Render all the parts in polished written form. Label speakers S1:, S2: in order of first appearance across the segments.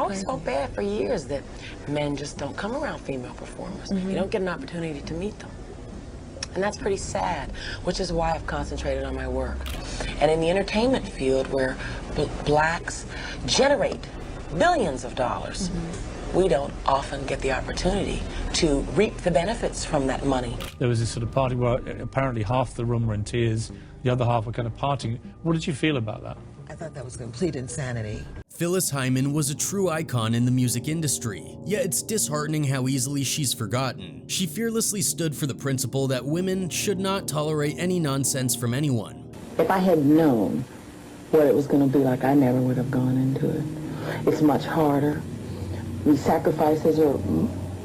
S1: always felt bad for years that men just don't come around female performers. You don't get an opportunity to meet them. And that's pretty sad, which is why I've concentrated on my work. And in the entertainment field, where blacks generate billions of dollars, we don't often get the opportunity to reap the benefits from that money.
S2: There was this sort of party where apparently half the room were in tears, the other half were kind of partying. What did you feel about that?
S3: I thought that was complete insanity.
S4: Phyllis Hyman was a true icon in the music industry, yet it's disheartening how easily she's forgotten. She fearlessly stood for the principle that women should not tolerate any nonsense from anyone.
S1: If I had known what it was going to be like, I never would have gone into it. It's much harder. The sacrifices are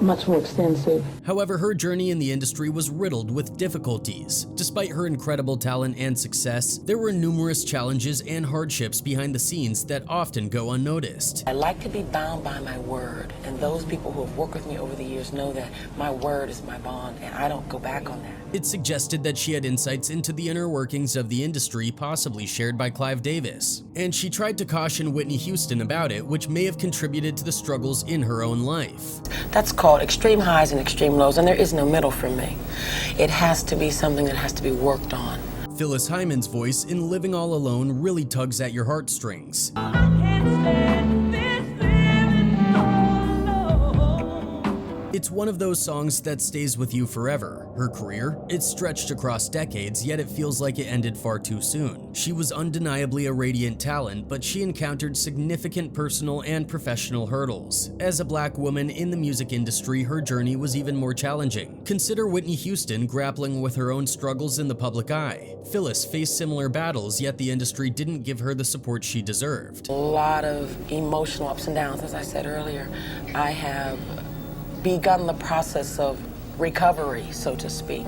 S1: much more extensive.
S4: However, her journey in the industry was riddled with difficulties. Despite her incredible talent and success, there were numerous challenges and hardships behind the scenes that often go unnoticed.
S1: I like to be bound by my word, and those people who have worked with me over the years know that my word is my bond, and I don't go back on that.
S4: It suggested that she had insights into the inner workings of the industry possibly shared by Clive Davis, and she tried to caution Whitney Houston about it, which may have contributed to the struggles in her own life.
S1: That's called extreme highs and extreme lows, and there is no middle for me. It has to be something that has to be worked on.
S4: Phyllis Hyman's voice in Living All Alone really tugs at your heartstrings. It's one of those songs that stays with you forever. Her career, it stretched across decades, yet it feels like it ended far too soon. She was undeniably a radiant talent, but she encountered significant personal and professional hurdles. As a black woman in the music industry, her journey was even more challenging. Consider Whitney Houston grappling with her own struggles in the public eye. Phyllis faced similar battles, yet the industry didn't give her the support she deserved.
S1: A lot of emotional ups and downs, as I said earlier. I have begun the process of recovery, so to speak,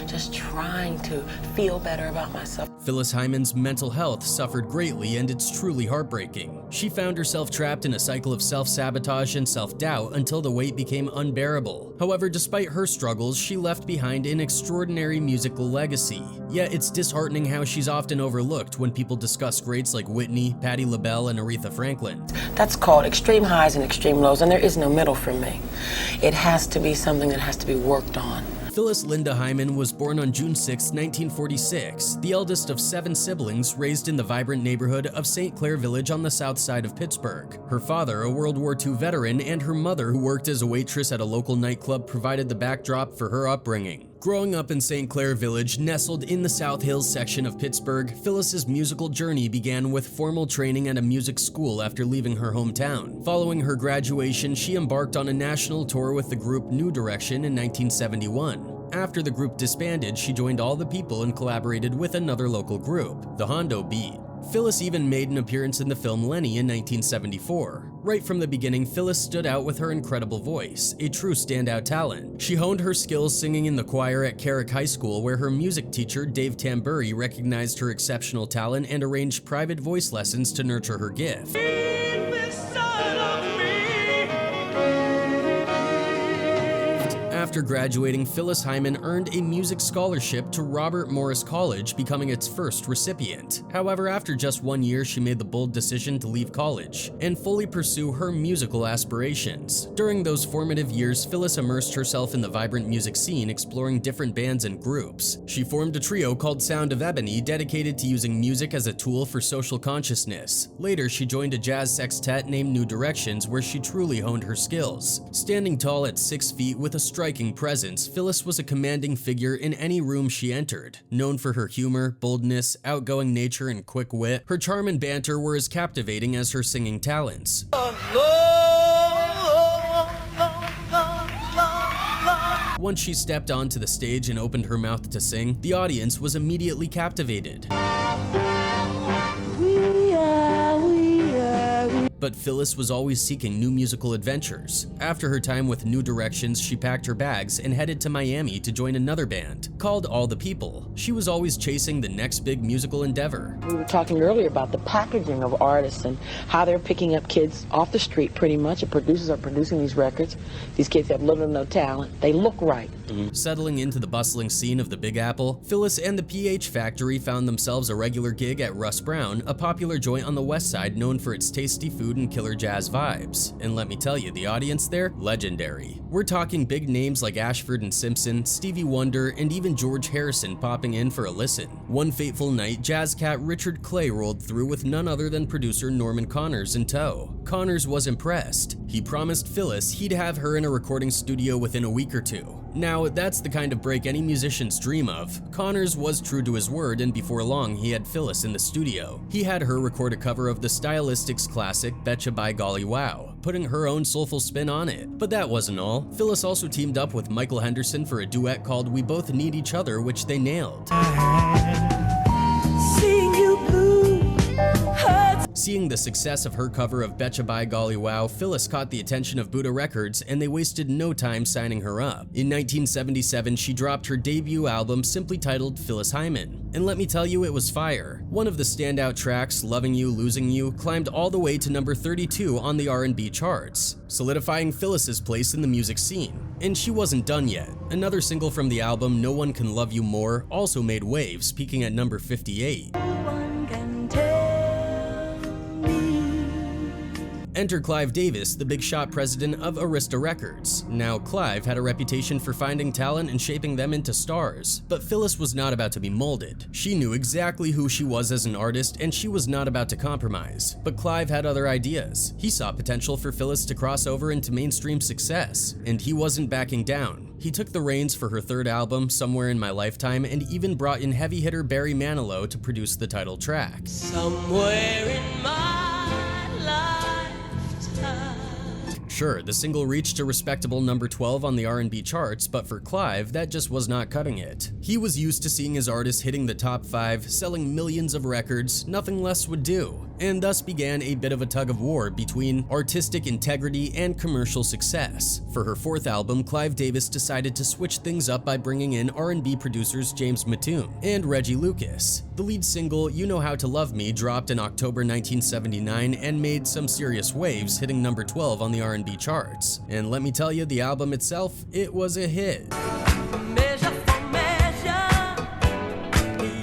S1: just trying to feel better about myself.
S4: Phyllis Hyman's mental health suffered greatly, and it's truly heartbreaking. She found herself trapped in a cycle of self-sabotage and self-doubt until the weight became unbearable. However, despite her struggles, she left behind an extraordinary musical legacy. Yet it's disheartening how she's often overlooked when people discuss greats like Whitney, Patti LaBelle, and Aretha Franklin.
S1: That's called extreme highs and extreme lows, and there is no middle for me. It has to be something that has to be worked on.
S4: Phyllis Linda Hyman was born on June 6, 1946, the eldest of 7 siblings raised in the vibrant neighborhood of St. Clair Village on the south side of Pittsburgh. Her father, a World War II veteran, and her mother, who worked as a waitress at a local nightclub, provided the backdrop for her upbringing. Growing up in St. Clair Village, nestled in the South Hills section of Pittsburgh, Phyllis's musical journey began with formal training at a music school after leaving her hometown. Following her graduation, she embarked on a national tour with the group New Direction in 1971. After the group disbanded, she joined All the People and collaborated with another local group, the Hondo Beat. Phyllis even made an appearance in the film Lenny in 1974. Right from the beginning, Phyllis stood out with her incredible voice, a true standout talent. She honed her skills singing in the choir at Carrick High School, where her music teacher, Dave Tamburi, recognized her exceptional talent and arranged private voice lessons to nurture her gift. After graduating, Phyllis Hyman earned a music scholarship to Robert Morris College, becoming its first recipient. However, after just 1 year, she made the bold decision to leave college and fully pursue her musical aspirations. During those formative years, Phyllis immersed herself in the vibrant music scene, exploring different bands and groups. She formed a trio called Sound of Ebony, dedicated to using music as a tool for social consciousness. Later, she joined a jazz sextet named New Directions, where she truly honed her skills. Standing tall at 6 feet with a striking presence, Phyllis was a commanding figure in any room she entered. Known for her humor, boldness, outgoing nature, and quick wit, her charm and banter were as captivating as her singing talents. Once she stepped onto the stage and opened her mouth to sing, the audience was immediately captivated. But Phyllis was always seeking new musical adventures. After her time with New Directions, she packed her bags and headed to Miami to join another band called All the People. She was always chasing the next big musical endeavor.
S1: We were talking earlier about the packaging of artists and how they're picking up kids off the street pretty much, and producers are producing these records. These kids have little or no talent. They look right.
S4: Settling into the bustling scene of the Big Apple, Phyllis and the PH Factory found themselves a regular gig at Russ Brown, a popular joint on the west side known for its tasty food mood and killer jazz vibes. And let me tell you, the audience there, legendary. We're talking big names like Ashford and Simpson, Stevie Wonder, and even George Harrison popping in for a listen. One fateful night, jazz cat Richard Clay rolled through with none other than producer Norman Connors in tow. Connors was impressed. He promised Phyllis he'd have her in a recording studio within a week or two. Now, that's the kind of break any musicians dream of. Connors was true to his word, and before long, he had Phyllis in the studio. He had her record a cover of the Stylistics classic Betcha by Golly Wow, putting her own soulful spin on it. But that wasn't all. Phyllis also teamed up with Michael Henderson for a duet called We Both Need Each Other, which they nailed. Seeing the success of her cover of Betcha by Golly Wow, Phyllis caught the attention of Buddha Records, and they wasted no time signing her up. In 1977, she dropped her debut album simply titled Phyllis Hyman. And let me tell you, it was fire. One of the standout tracks, Loving You, Losing You, climbed all the way to number 32 on the R&B charts, solidifying Phyllis's place in the music scene. And she wasn't done yet. Another single from the album, No One Can Love You More, also made waves, peaking at number 58. Enter Clive Davis, the big shot president of Arista Records. Now, Clive had a reputation for finding talent and shaping them into stars, but Phyllis was not about to be molded. She knew exactly who she was as an artist, and she was not about to compromise. But Clive had other ideas. He saw potential for Phyllis to cross over into mainstream success, and he wasn't backing down. He took the reins for her third album, Somewhere in My Lifetime, and even brought in heavy hitter Barry Manilow to produce the title track.
S1: Somewhere in my life.
S4: Sure, the single reached a respectable number 12 on the R&B charts, but for Clive, that just was not cutting it. He was used to seeing his artists hitting the top 5, selling millions of records, nothing less would do, and thus began a bit of a tug of war between artistic integrity and commercial success. For her fourth album, Clive Davis decided to switch things up by bringing in R&B producers James Mattoon and Reggie Lucas. The lead single, You Know How to Love Me, dropped in October 1979 and made some serious waves, hitting number 12 on the R&B charts. And let me tell you, the album itself, it was a hit.
S5: Measure for measure,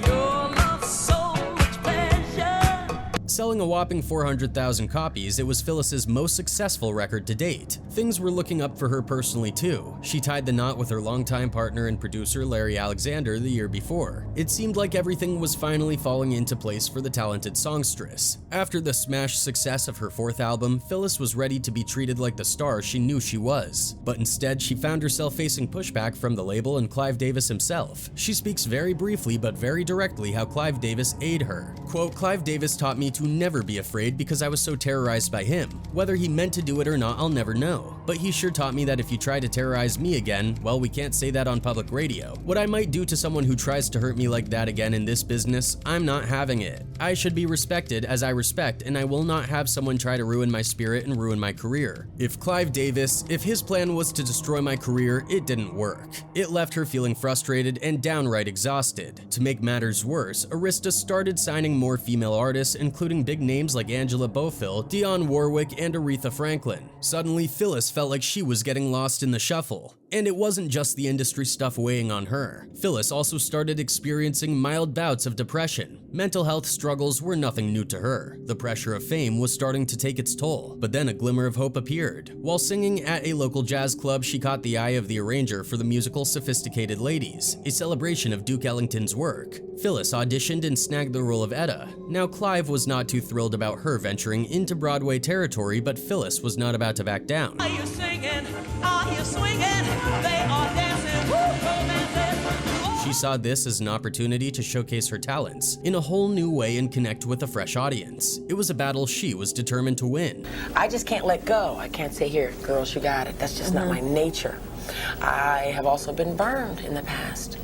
S5: your love so much pleasure.
S4: Selling a whopping 400,000 copies, it was Phyllis's most successful record to date. Things were looking up for her personally too. She tied the knot with her longtime partner and producer Larry Alexander the year before. It seemed like everything was finally falling into place for the talented songstress. After the smash success of her fourth album, Phyllis was ready to be treated like the star she knew she was. But instead, she found herself facing pushback from the label and Clive Davis himself. She speaks very briefly but very directly how Clive Davis aided her. Quote, Clive Davis taught me to never be afraid because I was so terrorized by him. Whether he meant to do it or not, I'll never know. But he sure taught me that if you try to terrorize me again, well, we can't say that on public radio. What I might do to someone who tries to hurt me like that again in this business, I'm not having it. I should be respected as I respect, and I will not have someone try to ruin my spirit and ruin my career. If Clive Davis, if his plan was to destroy my career, it didn't work. It left her feeling frustrated and downright exhausted. To make matters worse, Arista started signing more female artists, including big names like Angela Bofill, Dionne Warwick, and Aretha Franklin. Suddenly, Phyllis felt like she was getting lost in the shuffle. And it wasn't just the industry stuff weighing on her. Phyllis also started experiencing mild bouts of depression. Mental health struggles were nothing new to her. The pressure of fame was starting to take its toll, but then a glimmer of hope appeared. While singing at a local jazz club, she caught the eye of the arranger for the musical Sophisticated Ladies, a celebration of Duke Ellington's work. Phyllis auditioned and snagged the role of Etta. Now, Clive was not too thrilled about her venturing into Broadway territory, but Phyllis was not about to back down.
S5: Are you singing? Are you swinging? They are dancing. Woo,
S4: She saw this as an opportunity to showcase her talents in a whole new way and connect with a fresh audience. It was a battle she was determined to win.
S1: I just can't let go. I can't say, here, girls, you got it. That's just not my nature. I have also been burned in the past,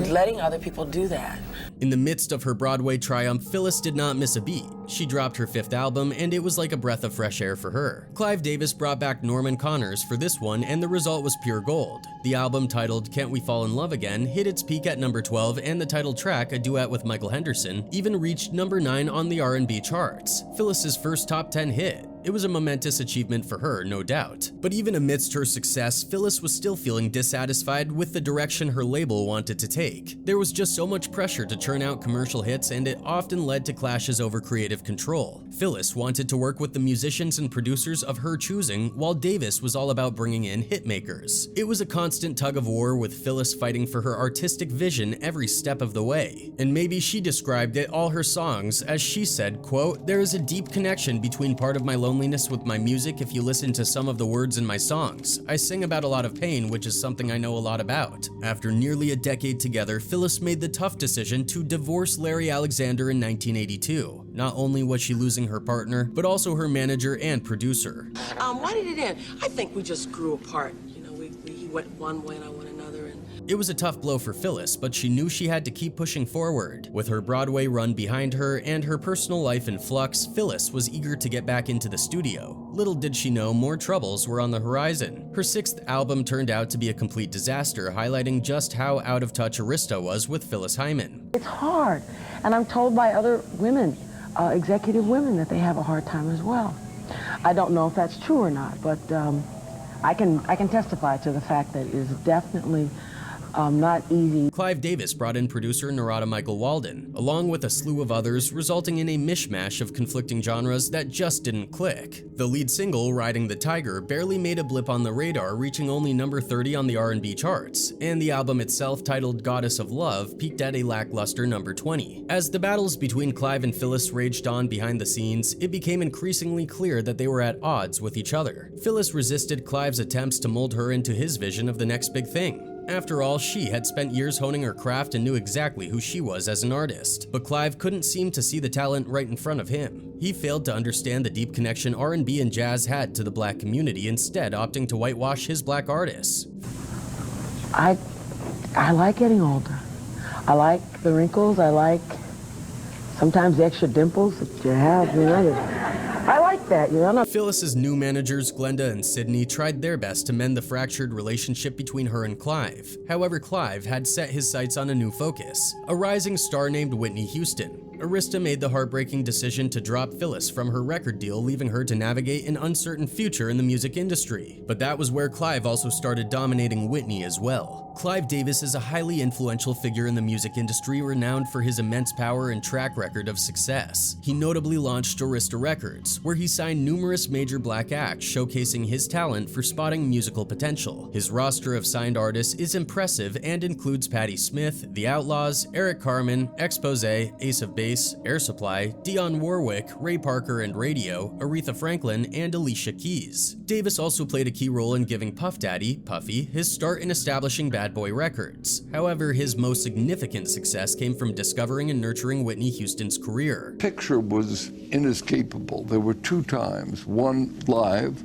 S1: letting other people do that.
S4: In the midst of her Broadway triumph, Phyllis did not miss a beat. She dropped her fifth album, and it was like a breath of fresh air for her. Clive Davis brought back Norman Connors for this one, and the result was pure gold. The album, titled Can't We Fall in Love Again, hit its peak at number 12, and the title track, a duet with Michael Henderson, even reached number 9 on the R&B charts. Phyllis's first top 10 hit. It was a momentous achievement for her, no doubt. But even amidst her success, Phyllis was still feeling dissatisfied with the direction her label wanted to take. There was just so much pressure to churn out commercial hits, and it often led to clashes over creative control. Phyllis wanted to work with the musicians and producers of her choosing, while Davis was all about bringing in hitmakers. It was a constant tug of war, with Phyllis fighting for her artistic vision every step of the way. And maybe she described it all her songs, as she said, quote, "There is a deep connection between part of my loneliness with my music if you listen to some of the words in my songs. I sing about a lot of pain, which is something I know a lot about." After nearly a decade together, Phyllis made the tough decision to divorce Larry Alexander in 1982. Not only was she losing her partner, but also her manager and producer.
S1: Why did it end? I think we just grew apart. You know, he went one way and I went another.
S4: It was a tough blow for Phyllis, but she knew she had to keep pushing forward. With her Broadway run behind her and her personal life in flux, Phyllis was eager to get back into the studio. Little did she know more troubles were on the horizon. Her 6th album turned out to be a complete disaster, highlighting just how out of touch Arista was with Phyllis Hyman.
S6: It's hard, and I'm told by other women, executive women, that they have a hard time as well. I don't know if that's true or not, but I can testify to the fact that it is definitely not easy.
S4: Clive Davis brought in producer Narada Michael Walden, along with a slew of others, resulting in a mishmash of conflicting genres that just didn't click. The lead single, Riding the Tiger, barely made a blip on the radar, reaching only number 30 on the R&B charts, and the album itself, titled Goddess of Love, peaked at a lackluster number 20. As the battles between Clive and Phyllis raged on behind the scenes, it became increasingly clear that they were at odds with each other. Phyllis resisted Clive's attempts to mold her into his vision of the next big thing. After all, she had spent years honing her craft and knew exactly who she was as an artist. But Clive couldn't seem to see the talent right in front of him. He failed to understand the deep connection R&B and jazz had to the black community, instead opting to whitewash his black artists.
S6: I like getting older. I like the wrinkles. I like sometimes the extra dimples that you have. You know, I like that, you know.
S4: Phyllis's new managers, Glenda and Sydney, tried their best to mend the fractured relationship between her and Clive. However, Clive had set his sights on a new focus, a rising star named Whitney Houston. Arista made the heartbreaking decision to drop Phyllis from her record deal, leaving her to navigate an uncertain future in the music industry. But that was where Clive also started dominating Whitney as well. Clive Davis is a highly influential figure in the music industry, renowned for his immense power and track record of success. He notably launched Arista Records, where he signed numerous major black acts, showcasing his talent for spotting musical potential. His roster of signed artists is impressive and includes Patti Smith, The Outlaws, Eric Carmen, Exposé, Ace of Base, Air Supply, Dionne Warwick, Ray Parker and Radio, Aretha Franklin, and Alicia Keys. Davis also played a key role in giving Puff Daddy, Puffy, his start in establishing Bad Boy Records. However, his most significant success came from discovering and nurturing Whitney Houston's career.
S7: Picture was inescapable. There were 2 times, one live,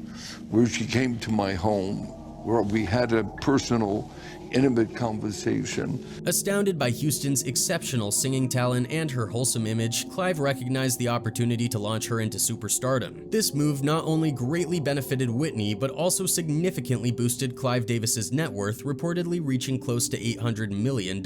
S7: where she came to my home, where we had a personal, intimate conversation.
S4: Astounded by Houston's exceptional singing talent and her wholesome image, Clive recognized the opportunity to launch her into superstardom. This move not only greatly benefited Whitney, but also significantly boosted Clive Davis's net worth, reportedly reaching close to $800 million.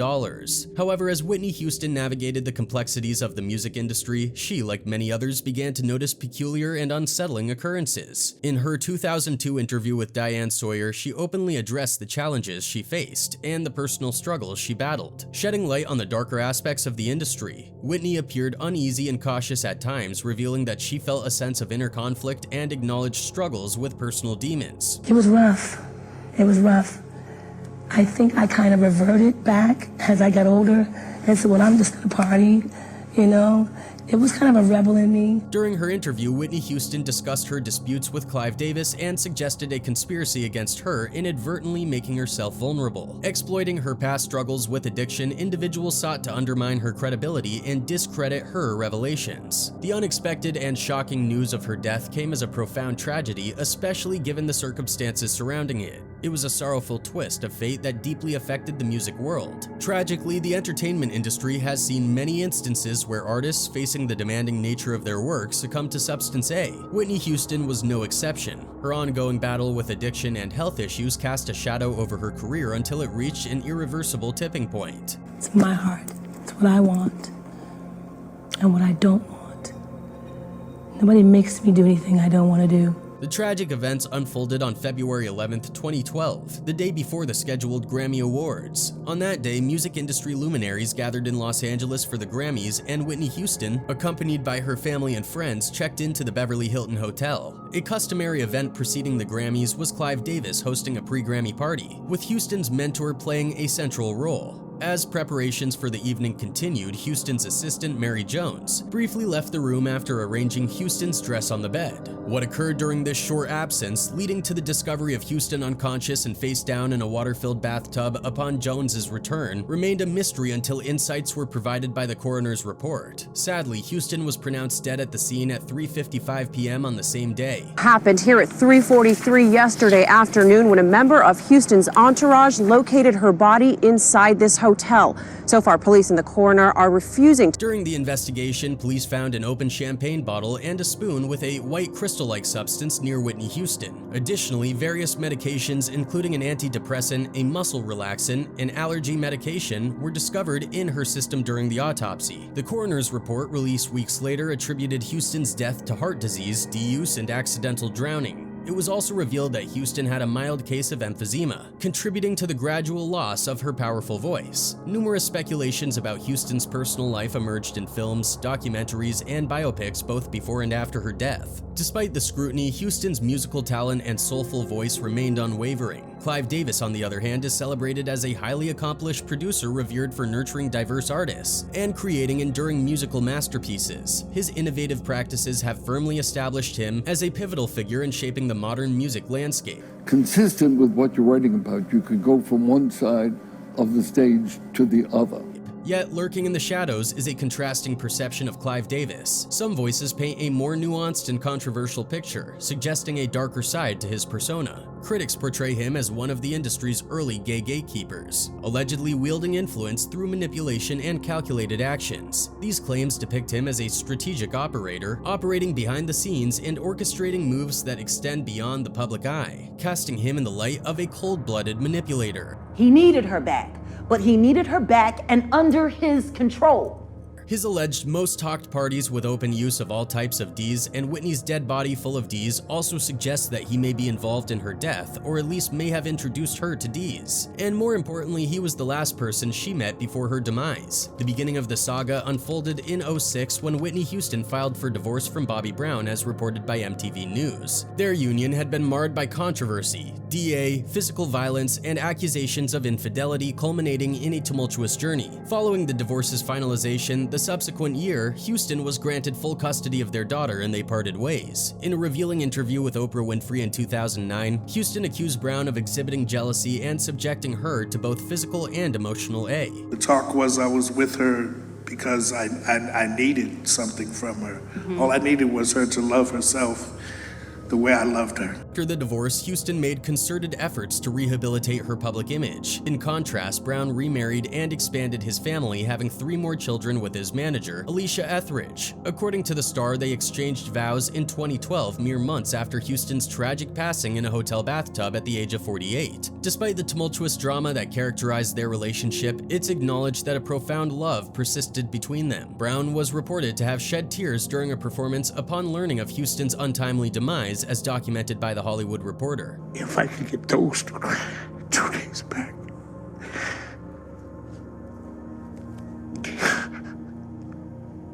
S4: However, as Whitney Houston navigated the complexities of the music industry, she, like many others, began to notice peculiar and unsettling occurrences. In her 2002 interview with Diane Sawyer, she openly addressed the challenges she faced and the personal struggles she battled. Shedding light on the darker aspects of the industry, Whitney appeared uneasy and cautious at times, revealing that she felt a sense of inner conflict and acknowledged struggles with personal demons.
S8: It was rough. It was rough. I think I kind of reverted back as I got older and said, well, I'm just gonna party, you know? It was kind of a rebel in me.
S4: During her interview, Whitney Houston discussed her disputes with Clive Davis and suggested a conspiracy against her, inadvertently making herself vulnerable. Exploiting her past struggles with addiction, individuals sought to undermine her credibility and discredit her revelations. The unexpected and shocking news of her death came as a profound tragedy, especially given the circumstances surrounding it. It was a sorrowful twist of fate that deeply affected the music world. Tragically, the entertainment industry has seen many instances where artists facing the demanding nature of their work succumb to substance A. Whitney Houston was no exception. Her ongoing battle with addiction and health issues cast a shadow over her career until it reached an irreversible tipping point.
S8: It's my heart. It's what I want and what I don't want. Nobody makes me do anything I don't want to do.
S4: The tragic events unfolded on February 11th, 2012, the day before the scheduled Grammy Awards. On that day, music industry luminaries gathered in Los Angeles for the Grammys, and Whitney Houston, accompanied by her family and friends, checked into the Beverly Hilton Hotel. A customary event preceding the Grammys was Clive Davis hosting a pre-Grammy party, with Houston's mentor playing a central role. As preparations for the evening continued, Houston's assistant, Mary Jones, briefly left the room after arranging Houston's dress on the bed. What occurred during this short absence, leading to the discovery of Houston unconscious and face down in a water-filled bathtub upon Jones's return, remained a mystery until insights were provided by the coroner's report. Sadly, Houston was pronounced dead at the scene at 3:55 p.m. on the same day.
S9: Happened here at 3:43 yesterday afternoon when a member of Houston's entourage located her body inside this hotel. So far, police and the coroner are refusing.
S4: During the investigation, police found an open champagne bottle and a spoon with a white crystal-like substance near Whitney Houston. Additionally, various medications, including an antidepressant, a muscle relaxant, and allergy medication, were discovered in her system during the autopsy. The coroner's report, released weeks later, attributed Houston's death to heart disease, de-use, and accidental drowning. It was also revealed that Houston had a mild case of emphysema, contributing to the gradual loss of her powerful voice. Numerous speculations about Houston's personal life emerged in films, documentaries, and biopics both before and after her death. Despite the scrutiny, Houston's musical talent and soulful voice remained unwavering. Clive Davis, on the other hand, is celebrated as a highly accomplished producer revered for nurturing diverse artists and creating enduring musical masterpieces. His innovative practices have firmly established him as a pivotal figure in shaping the modern music landscape.
S7: Consistent with what you're writing about, you could go from one side of the stage to the other.
S4: Yet, lurking in the shadows is a contrasting perception of Clive Davis. Some voices paint a more nuanced and controversial picture, suggesting a darker side to his persona. Critics portray him as one of the industry's early gay gatekeepers, allegedly wielding influence through manipulation and calculated actions. These claims depict him as a strategic operator, operating behind the scenes and orchestrating moves that extend beyond the public eye, casting him in the light of a cold-blooded manipulator.
S10: He needed her back, but he needed her back and under his control.
S4: His alleged most talked parties with open use of all types of Ds and Whitney's dead body full of Ds also suggest that he may be involved in her death, or at least may have introduced her to Ds. And more importantly, he was the last person she met before her demise. The beginning of the saga unfolded in 2006 when Whitney Houston filed for divorce from Bobby Brown, as reported by MTV News. Their union had been marred by controversy, DA, physical violence, and accusations of infidelity, culminating in a tumultuous journey. Following the divorce's finalization, the subsequent year, Houston was granted full custody of their daughter and they parted ways. In a revealing interview with Oprah Winfrey in 2009, Houston accused Brown of exhibiting jealousy and subjecting her to both physical and emotional A.
S11: The talk was I was with her because I needed something from her. All I needed was her to love herself the way I loved her.
S4: After the divorce, Houston made concerted efforts to rehabilitate her public image. In contrast, Brown remarried and expanded his family, having 3 more children with his manager, Alicia Etheridge. According to The Star, they exchanged vows in 2012, mere months after Houston's tragic passing in a hotel bathtub at the age of 48. Despite the tumultuous drama that characterized their relationship, it's acknowledged that a profound love persisted between them. Brown was reported to have shed tears during a performance upon learning of Houston's untimely demise, as documented by The Hollywood Reporter.
S11: If I could get those 2 days back.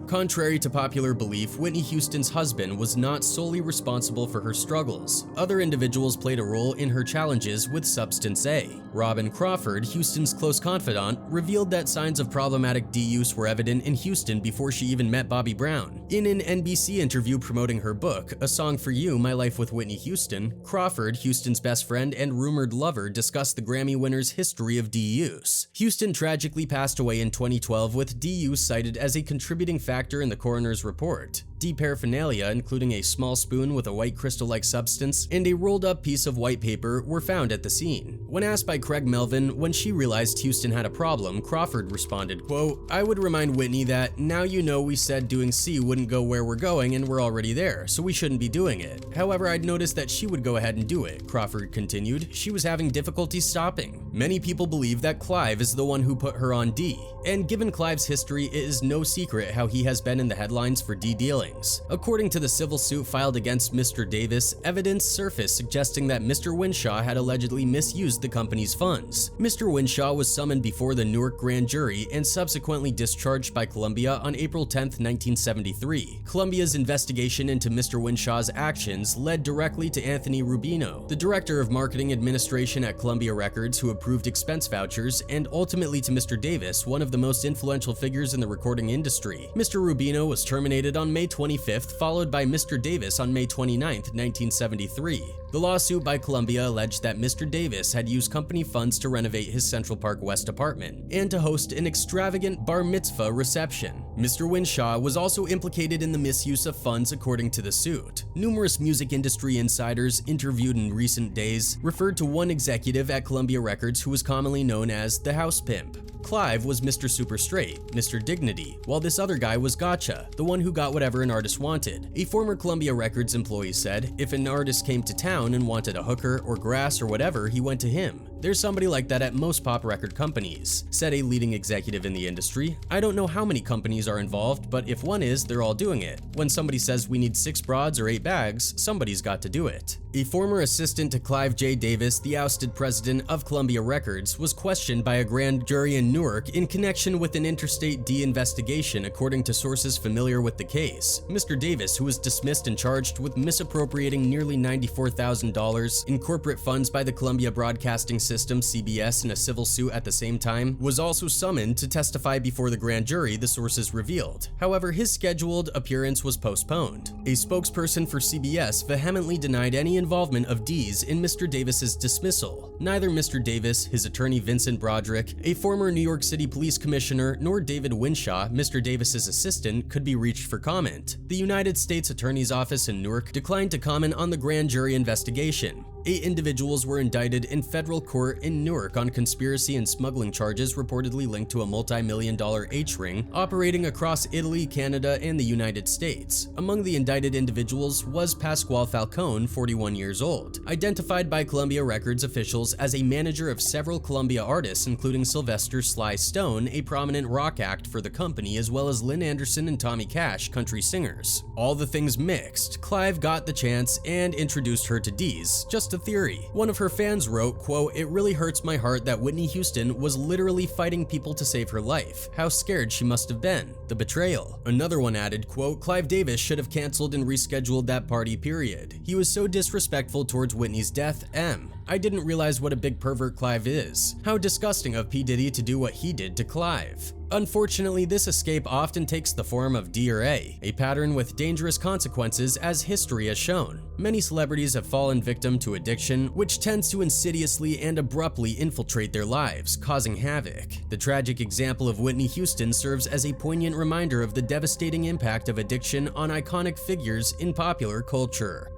S4: Contrary to popular belief, Whitney Houston's husband was not solely responsible for her struggles. Other individuals played a role in her challenges with substance A. Robin Crawford, Houston's close confidant, revealed that signs of problematic D-use were evident in Houston before she even met Bobby Brown. In an NBC interview promoting her book, A Song for You, My Life with Whitney Houston, Crawford, Houston's best friend and rumored lover, discussed the Grammy winner's history of D-use. Houston tragically passed away in 2012 with D-use cited as a contributing factor in the coroner's report. D-paraphernalia, including a small spoon with a white crystal-like substance and a rolled-up piece of white paper, were found at the scene. When asked by Craig Melvin when she realized Houston had a problem, Crawford responded, quote, "I would remind Whitney that, now you know we said doing C wouldn't go where we're going and we're already there, so we shouldn't be doing it. However, I'd noticed that she would go ahead and do it," Crawford continued. "She was having difficulty stopping. Many people believe that Clive is the one who put her on D, and given Clive's history, it is no secret how he has been in the headlines for D-dealing. siblings. According to the civil suit filed against Mr. Davis, evidence surfaced suggesting that Mr. Winshaw had allegedly misused the company's funds. Mr. Winshaw was summoned before the Newark grand jury and subsequently discharged by Columbia on April 10, 1973. Columbia's investigation into Mr. Winshaw's actions led directly to Anthony Rubino, the director of marketing administration at Columbia Records, who approved expense vouchers, and ultimately to Mr. Davis, one of the most influential figures in the recording industry. Mr. Rubino was terminated on May 25th, followed by Mr. Davis on May 29, 1973. The lawsuit by Columbia alleged that Mr. Davis had used company funds to renovate his Central Park West apartment and to host an extravagant bar mitzvah reception. Mr. Winshaw was also implicated in the misuse of funds according to the suit. Numerous music industry insiders interviewed in recent days referred to one executive at Columbia Records who was commonly known as the House Pimp. Clive was Mr. Super Straight, Mr. Dignity, while this other guy was Gotcha, the one who got whatever an artist wanted. A former Columbia Records employee said, if an artist came to town and wanted a hooker or grass or whatever, he went to him. There's somebody like that at most pop record companies, said a leading executive in the industry. I don't know how many companies are involved, but if one is, they're all doing it. When somebody says we need 6 broads or 8 bags, somebody's got to do it. A former assistant to Clive J. Davis, the ousted president of Columbia Records, was questioned by a grand jury in Newark in connection with an Interstate D investigation, according to sources familiar with the case. Mr. Davis, who was dismissed and charged with misappropriating nearly $94,000 in corporate funds by the Columbia Broadcasting System, CBS, in a civil suit at the same time, was also summoned to testify before the grand jury, the sources revealed. However, his scheduled appearance was postponed. A spokesperson for CBS vehemently denied any involvement of D's in Mr. Davis's dismissal. Neither Mr. Davis, his attorney Vincent Broderick, a former New York City police commissioner, nor David Winshaw, Mr. Davis's assistant, could be reached for comment. The United States Attorney's Office in Newark declined to comment on the grand jury investigation. 8 individuals were indicted in federal court in Newark on conspiracy and smuggling charges reportedly linked to a multi-million-dollar H-ring operating across Italy, Canada, and the United States. Among the indicted individuals was Pasquale Falcone, 41 years old, identified by Columbia Records officials as a manager of several Columbia artists, including Sylvester "Sly" Stone, a prominent rock act for the company, as well as Lynn Anderson and Tommy Cash, country singers. All the things mixed, Clive got the chance and introduced her to Dee's. Just a theory. One of her fans wrote, quote, "It really hurts my heart that Whitney Houston was literally fighting people to save her life. How scared she must have been. The betrayal." Another one added, quote, "Clive Davis should have canceled and rescheduled that party, period. He was so disrespectful towards Whitney's death, M. I didn't realize what a big pervert Clive is. How disgusting of P. Diddy to do what he did to Clive." Unfortunately, this escape often takes the form of D or A pattern with dangerous consequences, as history has shown. Many celebrities have fallen victim to addiction, which tends to insidiously and abruptly infiltrate their lives, causing havoc. The tragic example of Whitney Houston serves as a poignant reminder of the devastating impact of addiction on iconic figures in popular culture.